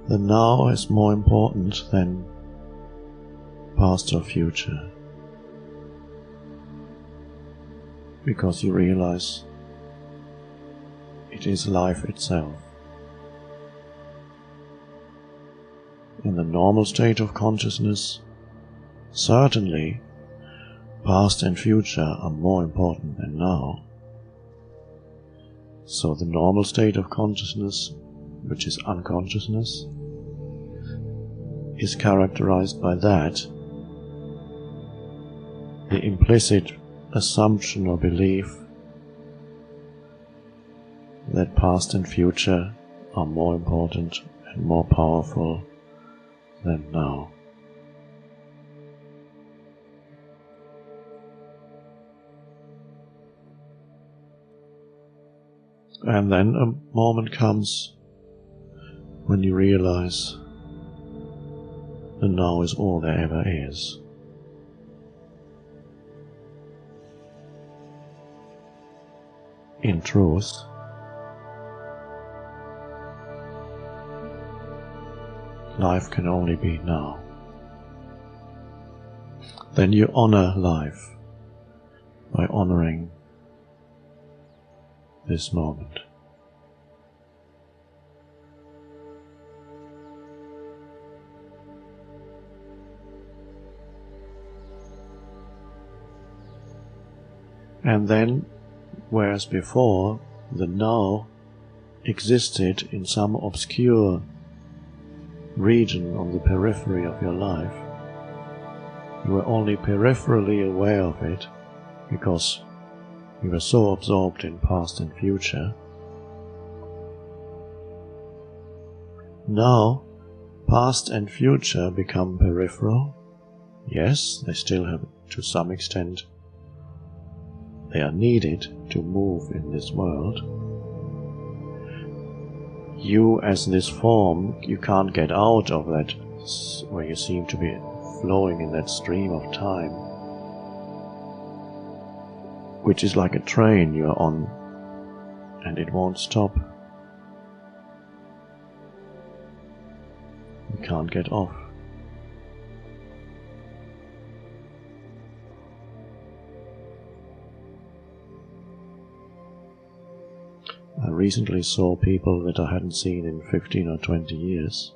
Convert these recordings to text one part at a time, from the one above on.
The now is more important than past or future, because you realize it is life itself. In the normal state of consciousness, certainly past and future are more important than now. So the normal state of consciousness, which is unconsciousness, is characterized by that, the implicit assumption or belief that past and future are more important and more powerful than now. And then a moment comes when you realize the now is all there ever is. In truth, life can only be now. Then you honor life by honoring this moment. And then, whereas before the now existed in some obscure region on the periphery of your life, you were only peripherally aware of it because you were so absorbed in past and future. Now, past and future become peripheral. Yes, they still have, to some extent, they are needed to move in this world. You as this form, you can't get out of that where you seem to be flowing in that stream of time, which is like a train you are on and it won't stop. You can't get off. I recently saw people that I hadn't seen in 15 or 20 years.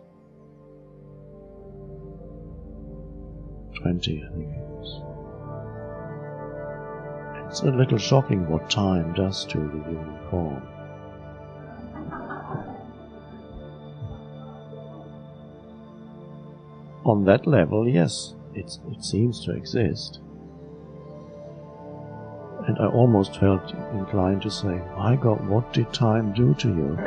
20, I think it was. It's a little shocking what time does to the human form. On that level, yes, it seems to exist. And I almost felt inclined to say, my God, what did time do to you?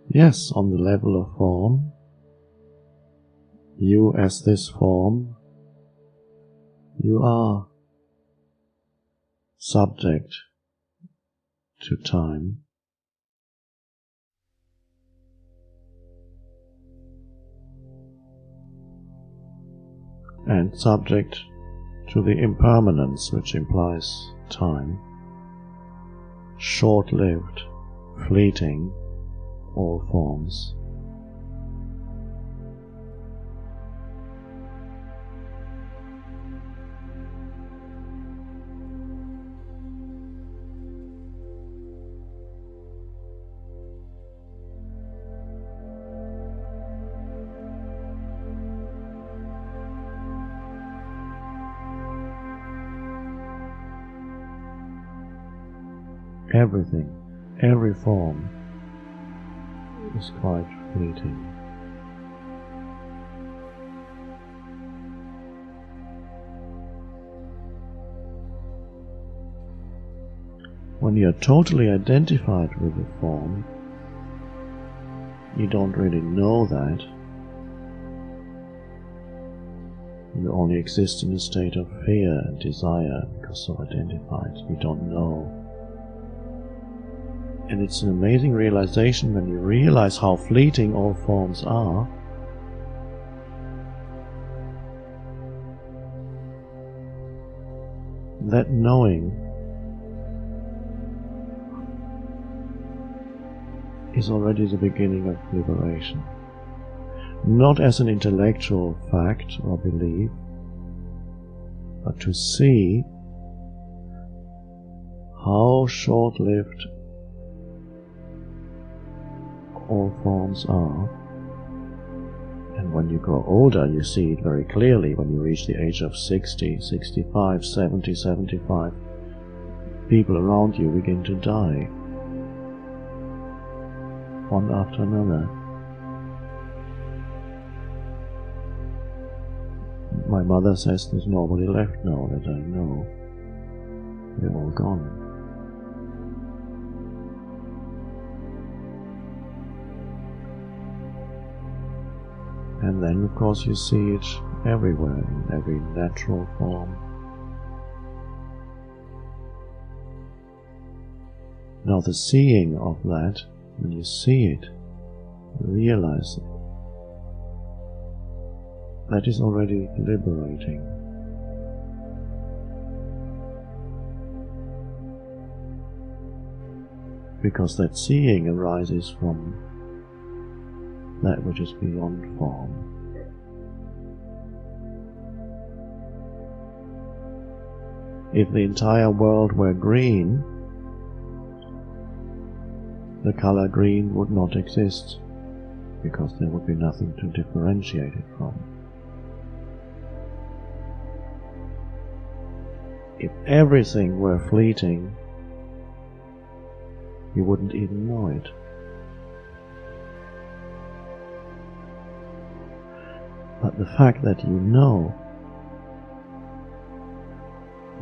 Yes, on the level of form, you as this form, you are subject to time. And subject to the impermanence which implies time, short-lived, fleeting, all forms. Everything, every form is quite fleeting. When you're totally identified with the form, you don't really know that. You only exist in a state of fear and desire because so identified. You don't know. And it's an amazing realization when you realize how fleeting all forms are, that knowing is already the beginning of liberation. Not as an intellectual fact or belief, but to see how short-lived all forms are. And when you grow older, you see it very clearly. When you reach the age of 60, 65, 70, 75, people around you begin to die, one after another. My mother says there's nobody left now that I know. They're all gone. And then, of course, you see it everywhere, in every natural form. Now, the seeing of that, when you see it, you realize it, that is already liberating. Because that seeing arises from that which is beyond form. If the entire world were green, the color green would not exist, because there would be nothing to differentiate it from. If everything were fleeting, you wouldn't even know it. But the fact that you know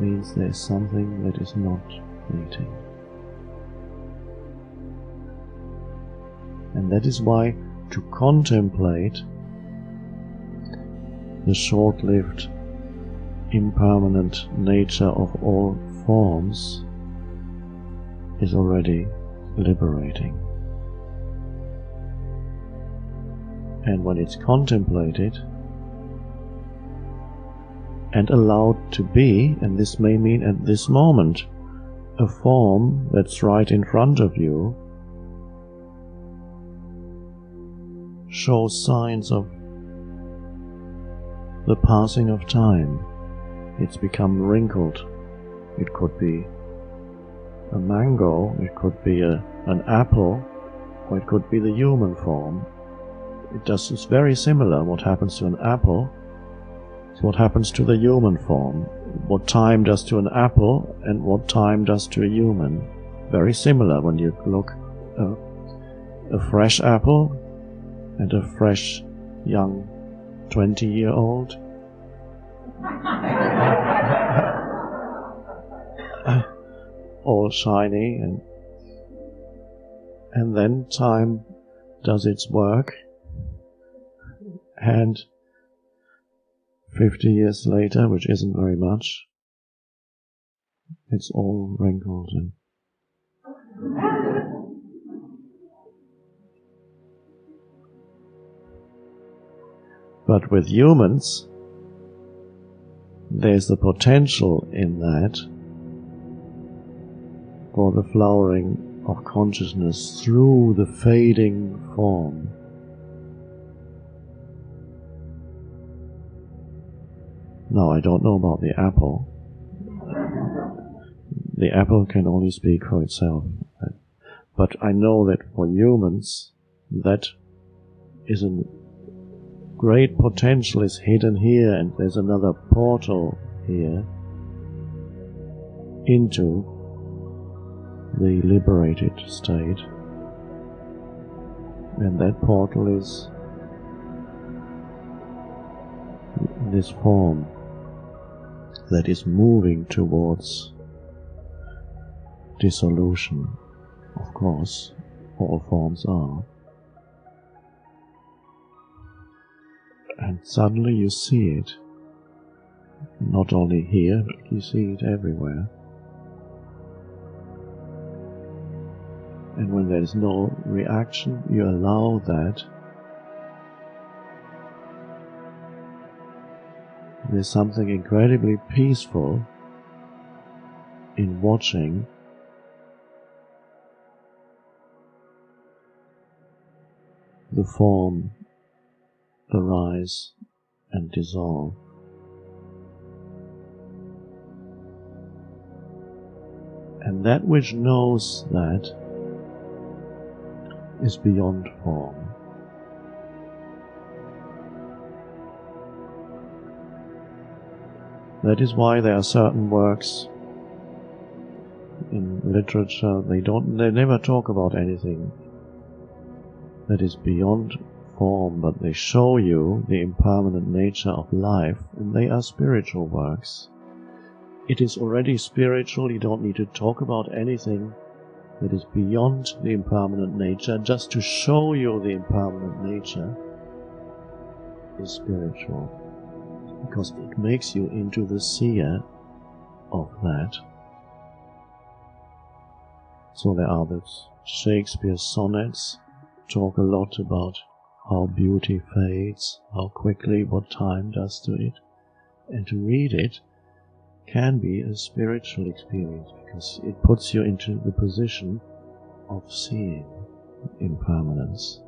means there's something that is not fleeting. And that is why to contemplate the short-lived, impermanent nature of all forms is already liberating. And when it's contemplated and allowed to be, and this may mean at this moment, a form that's right in front of you shows signs of the passing of time. It's become wrinkled. It could be a mango, it could be an apple, or it could be the human form. It's very similar. What happens to an apple is what happens to the human form. What time does to an apple and what time does to a human. Very similar when you look a fresh apple and a fresh young 20-year-old. All shiny, and then time does its work, and 50 years later, which isn't very much, it's all wrinkled and but with humans, there's the potential in that for the flowering of consciousness through the fading form. Now, I don't know about the apple. The apple can only speak for itself. But I know that for humans, that is a great potential is hidden here, and there's another portal here into the liberated state. And that portal is this form that is moving towards dissolution. Of course, all forms are. And suddenly you see it. Not only here, but you see it everywhere. And when there is no reaction, you allow that. There's something incredibly peaceful in watching the form arise and dissolve. And that which knows that is beyond form. That is why there are certain works in literature, they never talk about anything that is beyond form, but they show you the impermanent nature of life, and they are spiritual works. It is already spiritual, you don't need to talk about anything that is beyond the impermanent nature. Just to show you the impermanent nature is spiritual, because it makes you into the seer of that. So there are those Shakespeare sonnets, talk a lot about how beauty fades, how quickly, what time does to it. And to read it can be a spiritual experience, because it puts you into the position of seeing impermanence.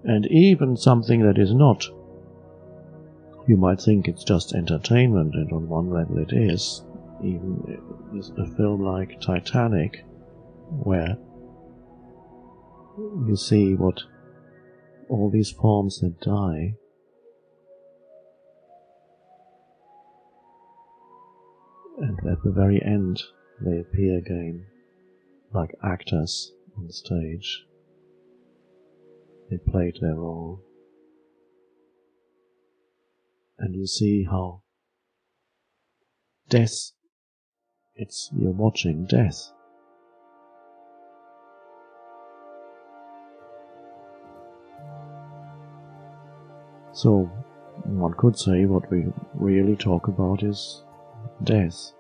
And even something that is not, you might think it's just entertainment, and on one level it is. Even a film like Titanic, where you see what all these forms that die, and at the very end they appear again like actors on stage. They played their role. And you see how death, you're watching death. So one could say what we really talk about is death.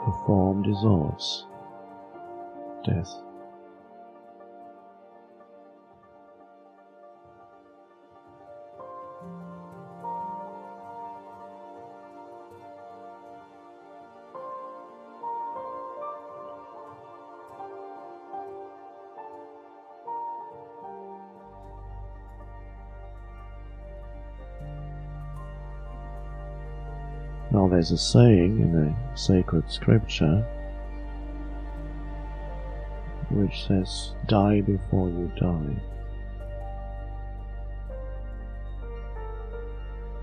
The form dissolves. Death. Now there's a saying in a sacred scripture which says, "Die before you die."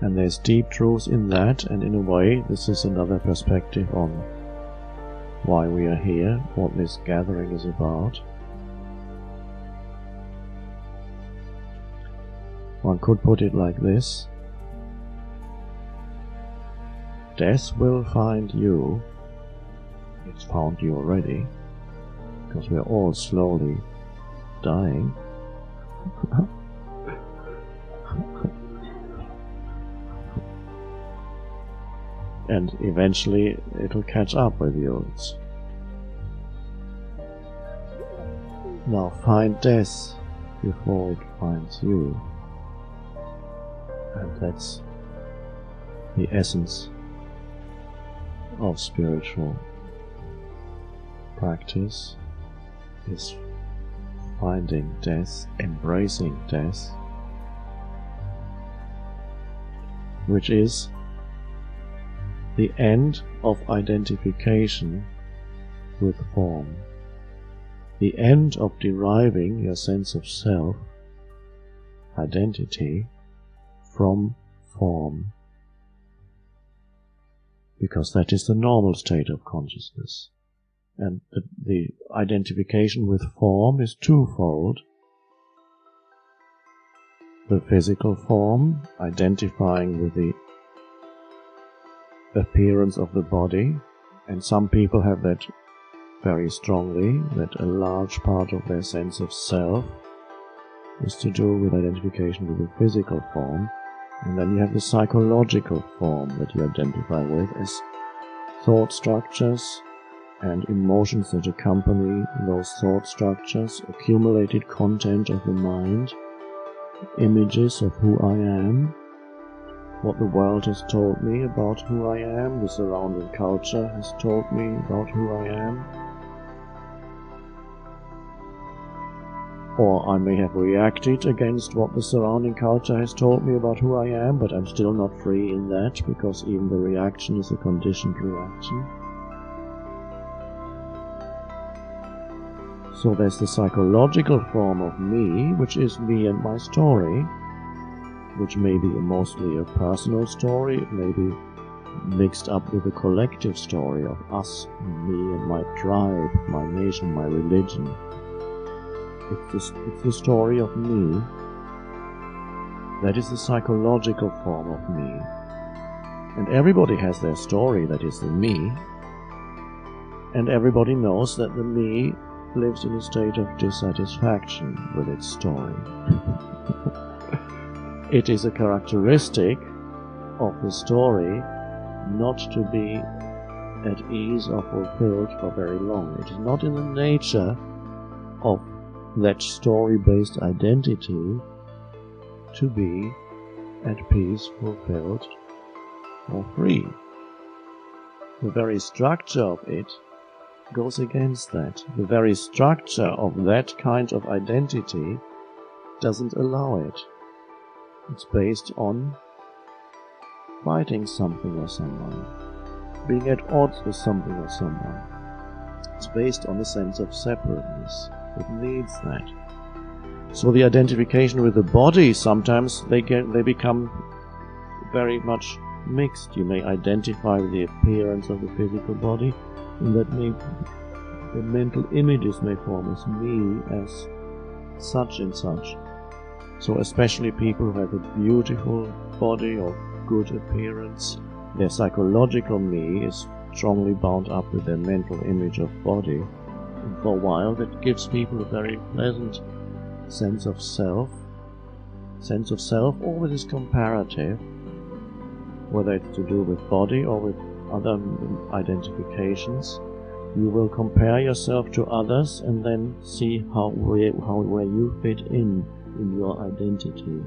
And there's deep truth in that, and in a way this is another perspective on why we are here, what this gathering is about. One could put it like this: death will find you. It's found you already, because we're all slowly dying. And eventually it'll catch up with you. Now find death before it finds you. And that's the essence of spiritual practice, is finding death, embracing death, which is the end of identification with form, the end of deriving your sense of self, identity, from form, because that is the normal state of consciousness. And the identification with form is twofold. The physical form, identifying with the appearance of the body, And some people have that very strongly, that a large part of their sense of self is to do with identification with the physical form. And then you have the psychological form that you identify with as thought structures and emotions that accompany those thought structures, accumulated content of the mind, images of who I am, what the world has told me about who I am, the surrounding culture has told me about who I am. Or I may have reacted against what the surrounding culture has told me about who I am, but I'm still not free in that, because even the reaction is a conditioned reaction. So there's the psychological form of me, which is me and my story, which may be mostly a personal story, it may be mixed up with a collective story of us, me and my tribe, my nation, my religion. It's the story of me. That is the psychological form of me. And everybody has their story, that is the me. And everybody knows that the me lives in a state of dissatisfaction with its story. It is a characteristic of the story not to be at ease or fulfilled for very long. It is not in the nature of that story-based identity to be at peace, fulfilled, or free. The very structure of it goes against that. The very structure of that kind of identity doesn't allow it. It's based on fighting something or someone, being at odds with something or someone. It's based on a sense of separateness. It needs that. So the identification with the body, sometimes they become very much mixed. You may identify with the appearance of the physical body, and that the mental images may form as me, as such and such. So especially people who have a beautiful body or good appearance, their psychological me is strongly bound up with their mental image of body. And for a while that gives people a very pleasant sense of self. Sense of self always is comparative, whether it's to do with body or with other identifications. You will compare yourself to others and then see where you fit in your identity.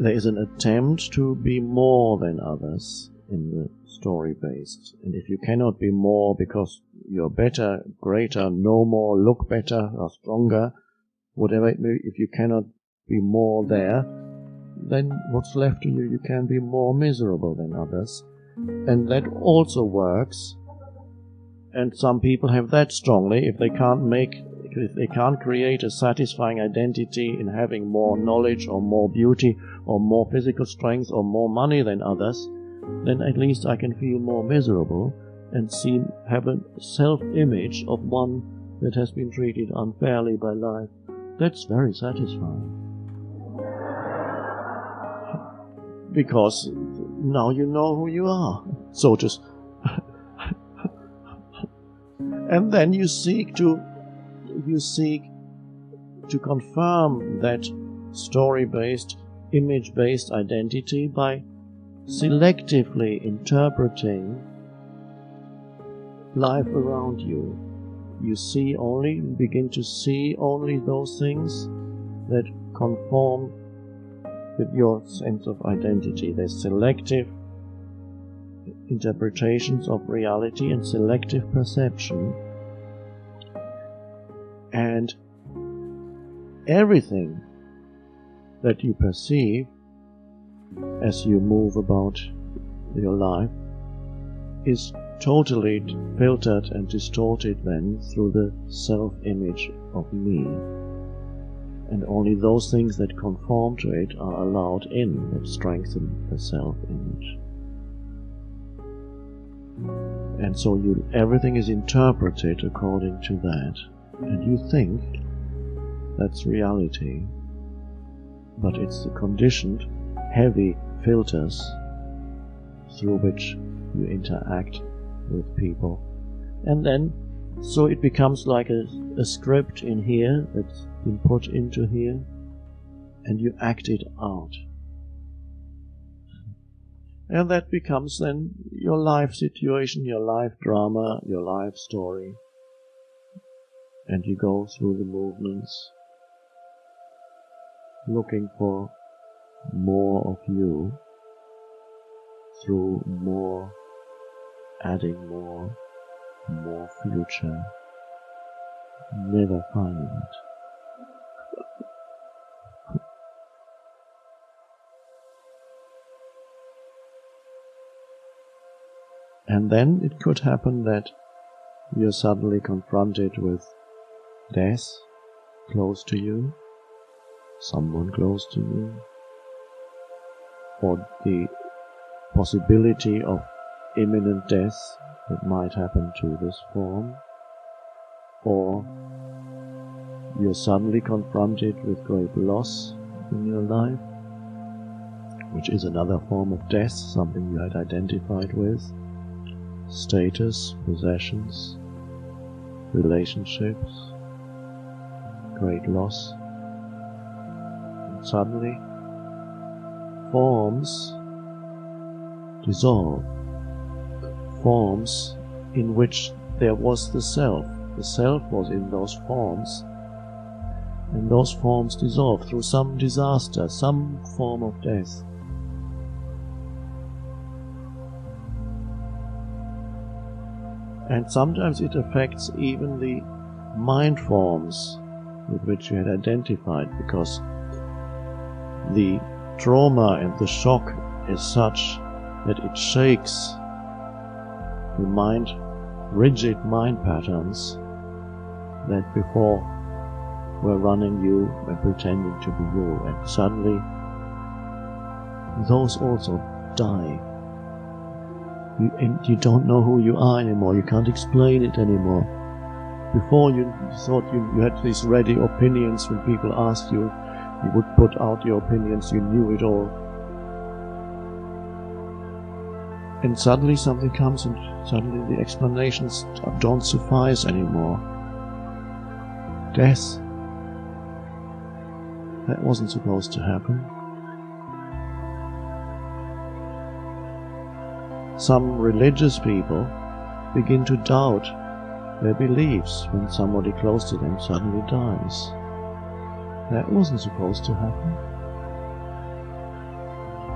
There is an attempt to be more than others in the story-based. And if you cannot be more because you're better, greater, know more, look better, or stronger, whatever it may be, if you cannot be more there, then what's left to you? You can be more miserable than others. And that also works. And some people have that strongly. If they can't create a satisfying identity in having more knowledge or more beauty or more physical strength or more money than others, then at least I can feel more miserable and have a self-image of one that has been treated unfairly by life. That's very satisfying. Because now you know who you are. So just and then you seek to confirm that story-based, image-based identity by selectively interpreting life around you. You begin to see only those things that conform with your sense of identity. There's selective interpretations of reality and selective perception. And everything that you perceive as you move about your life is totally filtered and distorted then through the self-image of me. And only those things that conform to it are allowed in, that strengthen the self-image. And so everything is interpreted according to that. And you think that's reality, but it's the conditioned, heavy filters through which you interact with people. And then, so it becomes like a script in here that's been put into here, and you act it out. And that becomes then your life situation, your life drama, your life story. And you go through the movements, looking for more of you, through more, adding more future, never finding it. And then it could happen that you're suddenly confronted with death close to you, someone close to you, or the possibility of imminent death that might happen to this form, or you're suddenly confronted with great loss in your life, which is another form of death, something you had identified with, status, possessions, relationships, great loss. And suddenly, forms dissolve, forms in which there was the self. The self was in those forms, and those forms dissolve through some disaster, some form of death. And sometimes it affects even the mind forms with which you had identified, because the trauma and the shock is such that it shakes the mind, rigid mind patterns that before were running you and pretending to be you, and suddenly those also die. You don't know who you are anymore, you can't explain it anymore. Before you thought you had these ready opinions. When people asked you, you would put out your opinions, you knew it all. And suddenly something comes, and suddenly the explanations don't suffice anymore. Death. That wasn't supposed to happen. Some religious people begin to doubt their beliefs when somebody close to them suddenly dies. That wasn't supposed to happen.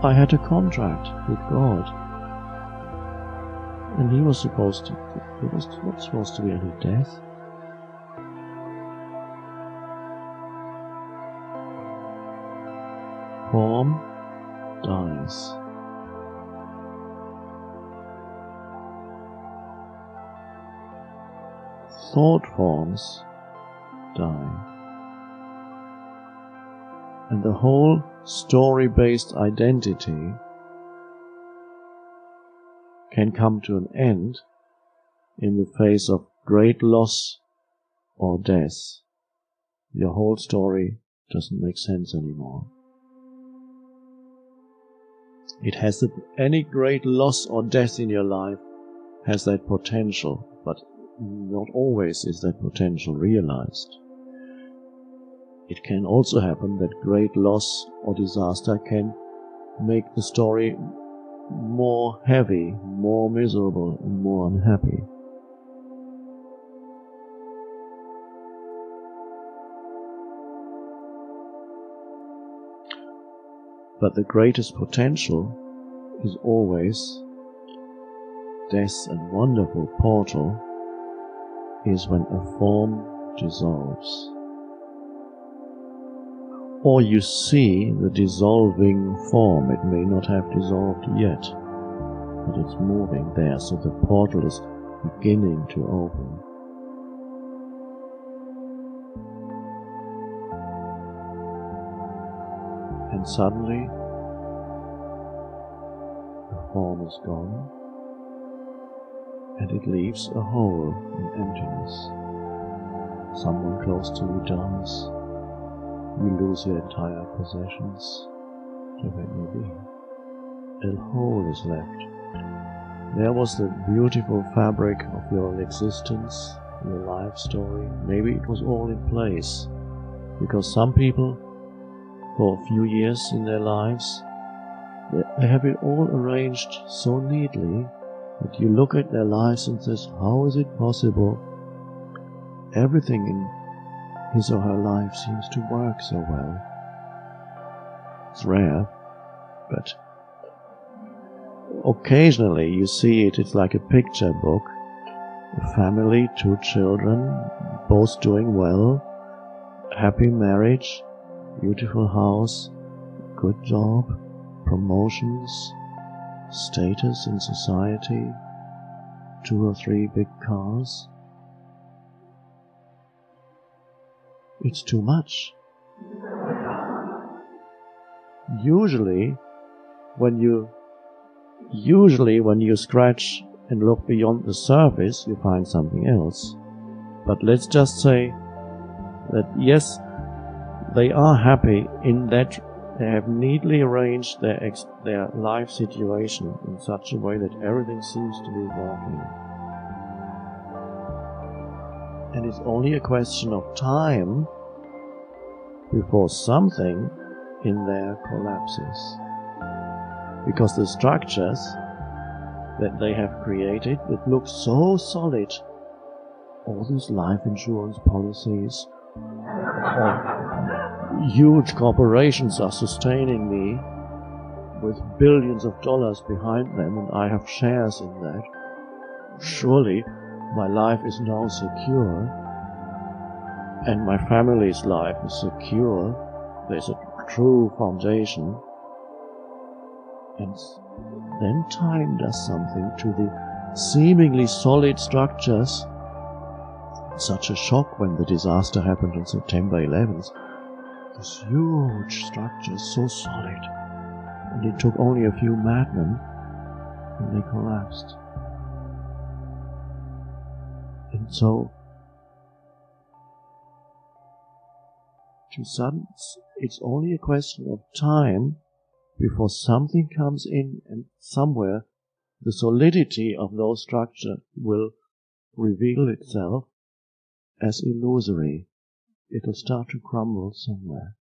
I had a contract with God, and He was supposed to, there was not supposed to be any death. Form dies. Thought forms die. And the whole story-based identity can come to an end in the face of great loss or death. Your whole story doesn't make sense anymore. It has any great loss or death in your life has that potential, but not always is that potential realized. It can also happen that great loss or disaster can make the story more heavy, more miserable, and more unhappy. But the greatest potential is always death, and wonderful portal is when a form dissolves. Or you see the dissolving form. It may not have dissolved yet, but it's moving there, so the portal is beginning to open. And suddenly, the form is gone, and it leaves a hole in emptiness. Someone close to you dies. You lose your entire possessions, whatever it may be. A hole is left, there was the beautiful fabric of your existence, your life story. Maybe it was all in place, because some people, for a few years in their lives, they have it all arranged so neatly that you look at their lives and says, how is it possible everything in his or her life seems to work so well? It's rare, but occasionally you see it. It's like a picture book. A family, 2 children, both doing well, happy marriage, beautiful house, good job, promotions, status in society, 2 or 3 big cars. It's too much. Usually when you scratch and look beyond the surface, you find something else. But let's just say that yes, they are happy in that they have neatly arranged their life situation in such a way that everything seems to be working. And it's only a question of time before something in there collapses. Because the structures that they have created that look so solid, all these life insurance policies, huge corporations are sustaining me with billions of dollars behind them, and I have shares in that. Surely my life is now secure, and my family's life is secure. There's a true foundation. And then time does something to the seemingly solid structures. Such a shock when the disaster happened on September 11th. This huge structure, so solid. And it took only a few madmen and they collapsed. And so, it's only a question of time before something comes in, and somewhere the solidity of those structures will reveal itself as illusory. It'll start to crumble somewhere.